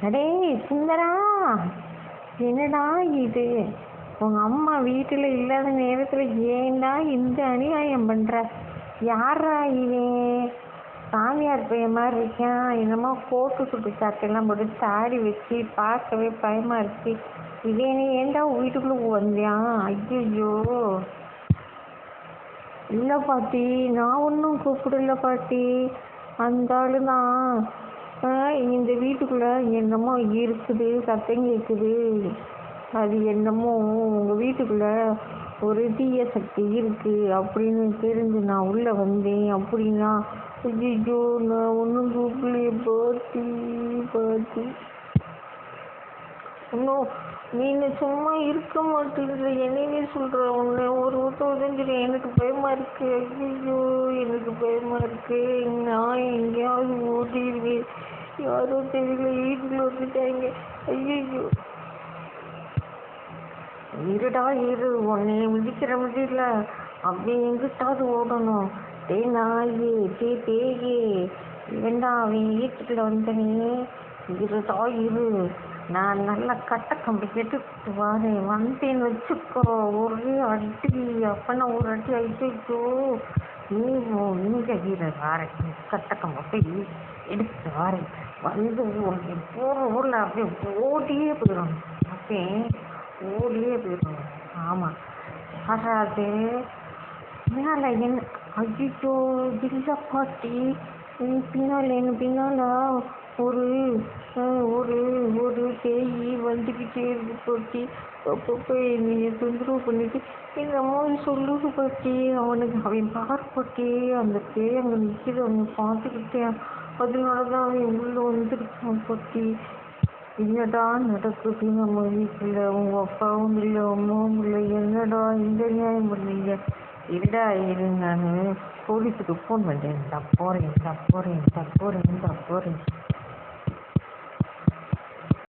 அடே சுந்தரா, என்னடா இது? உங்கள் அம்மா வீட்டில் இல்லாத நேரத்தில் ஏன்டா இந்த அநியாயம் பண்ணுற? யாரா இவன்? சாமியார் பையன் மாதிரி இருக்கான். என்னமோ கோட்டு சுட்டு சாக்கையெல்லாம் போட்டு தாடி வச்சு பார்க்கவே பயமாக இருக்கு. இவனே ஏன்டா வீட்டுக்குள்ளே வந்தியான்? ஐயோ, இல்லை பாட்டி, நான் ஒன்றும் கூப்பிடல பாட்டி. அந்த ஆளு தான். இந்த வீட்டுக்குள்ளே என்னமோ இருக்குது, சத்தம் கேட்குது. அது என்னமோ உங்கள் வீட்டுக்குள்ளே ஒரு தீய சக்தி இருக்குது அப்படின்னு தெரிஞ்சு நான் உள்ளே வந்தேன் அப்படின்னா. ஐயோ, நான் ஒன்றும் கூப்பிடலையே பாட்டி. பாட்டி இன்னும் நீ சும்மா இருக்க மாட்டேங்கிற. என்னையே சொல்கிற ஒன்று ஒரு ஊட்டம் உதஞ்சிரு. எனக்கு பயமாக இருக்கு. ஐயோ, எனக்கு பயமாக இருக்கு. நான் எங்கேயாவது ஓட்டிடுவேன். யாரோ தெரியல வீட்டுக்குள்ள வந்துட்டாங்க. ஐயோ, இருடா இரு, உன்னை மிதிக்கிற முடியல. அப்படி எங்கிட்டாவது ஓடணும். நாயே, பேயே, வேண்டா அவன் வீட்டுக்குள்ள வந்தனே. இருடா இரு, நான் நல்லா கட்ட கம்பி கெட்டுட்டு வரேன். வந்தேன்னு வச்சுக்கோ, ஒரே அடி. அப்பனா ஒரு அடி. ஐயோ, இங்க வீர வாரேன். கட்ட கம்ப போய் எடுத்துட்டு வாரேன். வந்து போகிற ஊரில் அப்படியே ஓடியே போயிடும். அப்பே ஓடியே போயிடும். ஆமாம், வராது மேலே என்ன. ஐயோ, இல்லை பாட்டி, பின்னால் ஒரு ஒரு ஒரு பேய் வந்துக்கிட்டே இருக்கு பாட்டி. அப்பப்போ என்னைய தொந்தரவு பண்ணிட்டு என்னமோ சொல்லுது பாட்டி. அவன் பார் பாட்டி, அந்த பேய் அங்கே நிற்கிது, அவனை பார்த்துக்கிட்டேன். அதனால தான் அவன் உள்ளே வந்துருக்கான் பாட்டி. என்னடா நடக்குது நம்ம வீட்டில்? உங்கள் அப்பாவும் இல்லை, அம்மாவும் இல்லை. என்னடா இந்த நியாயம் பண்ணீங்க? இருடா இரு, நான் போலீஸுக்கு ஃபோன் பண்ணுறேன். போகிறேன்.